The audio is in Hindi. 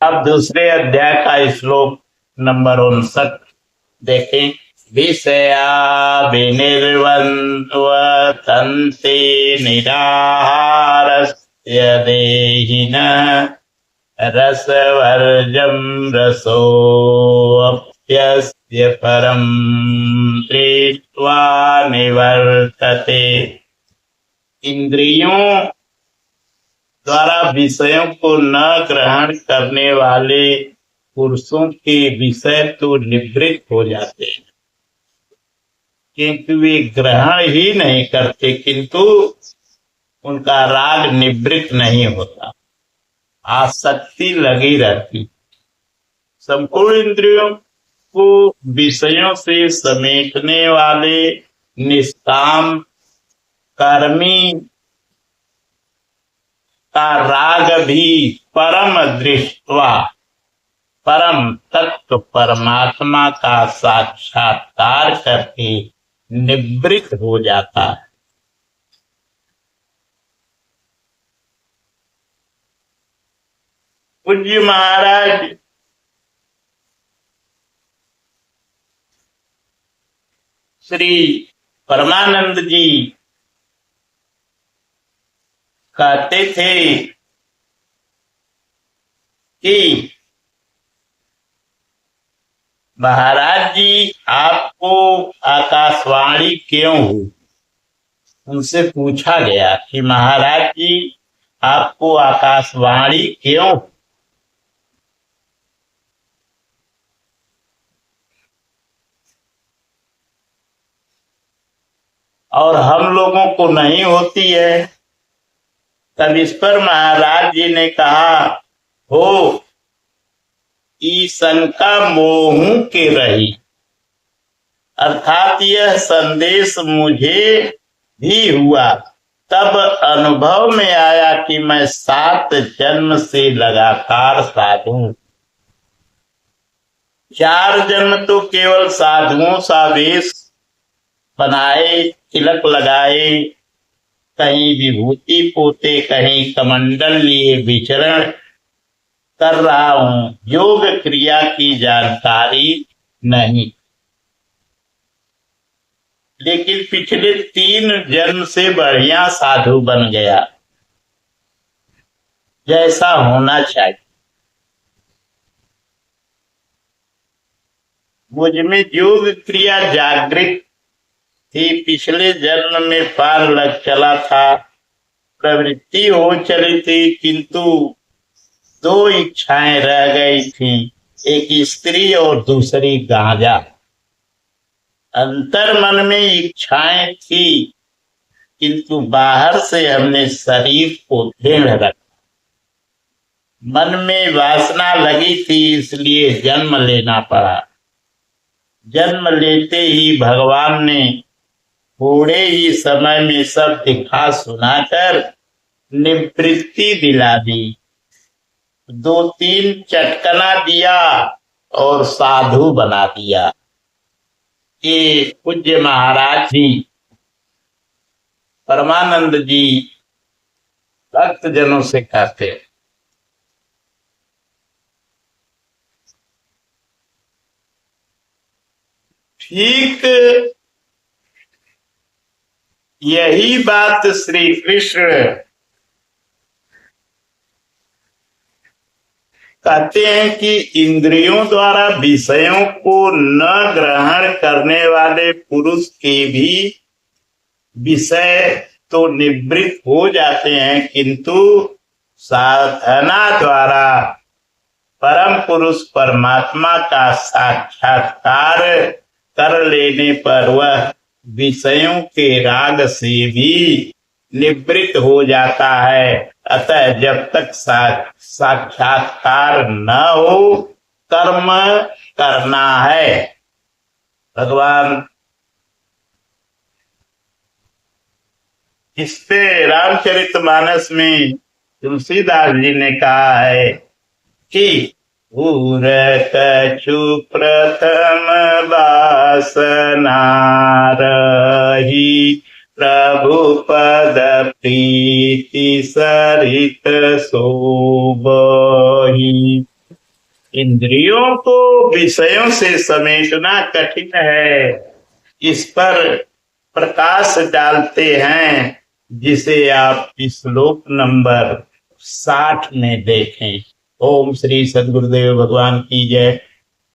अब दूसरे अध्याय का श्लोक नंबर 59 देखें। विषया विनिर्वर्तन्ते निराहारस्य देहिनः रसवर्जं रसोऽप्यस्य परं दृष्ट्वा निवर्तते। इंद्रियों द्वारा विषयों को न ग्रहण करने वाले पुरुषों के विषय तो निवृत्त हो जाते हैं, क्योंकि वे ग्रहण ही नहीं करते, किंतु उनका राग निवृत्त नहीं होता, आसक्ति लगी रहती। संपूर्ण इंद्रियों को विषयों से समेटने वाले निष्काम कर्मी का राग भी परम दृष्टवा परम तत्व परमात्मा का साक्षात्कार करके निवृत्त हो जाता है। पूज्य महाराज श्री परमानंद जी कहते थे कि महाराज जी आपको आकाशवाणी क्यों हुई। उनसे पूछा गया कि महाराज जी आपको आकाशवाणी क्यों। और हम लोगों को नहीं होती है। तब इस पर महाराज जी ने कहा, हो ई शंका मोहू के रही, अर्थात यह संदेश मुझे भी हुआ। तब अनुभव में आया कि मैं 7 जन्म से लगातार साधु, 4 जन्म तो केवल साधुओं सा वेश बनाए, तिलक लगाए, कहीं विभूति पोते, कहीं कमंडल लिए विचरण कर रहा हूं, योग क्रिया की जानकारी नहीं। लेकिन पिछले 3 जन्म से बढ़िया साधु बन गया, जैसा होना चाहिए। मुझ में योग क्रिया जागृत थी, पिछले जन्म में पार लग चला था, प्रवृत्ति हो चली थी, किंतु 2 इच्छाएं रह गई थी, एक स्त्री और दूसरी गांजा। अंतर मन में इच्छाएं थी, किंतु बाहर से हमने शरीर को दृढ़ रखा। मन में वासना लगी थी, इसलिए जन्म लेना पड़ा। जन्म लेते ही भगवान ने थोड़े ही समय में सब दिखा सुनाकर निवृत्ति दिला दी, 2-3 चटकना दिया और साधु बना दिया। ये पूज्य महाराज जी परमानंद जी भक्त जनों से कहते। ठीक यही बात श्री कृष्ण कहते हैं कि इंद्रियों द्वारा विषयों को न ग्रहण करने वाले पुरुष के भी विषय तो निवृत्त हो जाते हैं, किंतु साधना द्वारा परम पुरुष परमात्मा का साक्षात्कार कर लेने पर वह विषयों के राग से भी निवृत्त हो जाता है। अतः जब तक साक्षात्कार न हो, कर्म करना है। भगवान इस पे रामचरितमानस में तुलसीदास जी ने कहा है कि कछु प्रथम वासना रही, प्रभु पद प्रीति सरित सोबही। इंद्रियों को विषयों से समेटना कठिन है, इस पर प्रकाश डालते हैं, जिसे आप श्लोक नंबर 60 में देखें। ओम श्री सद्गुरुदेव भगवान की जय।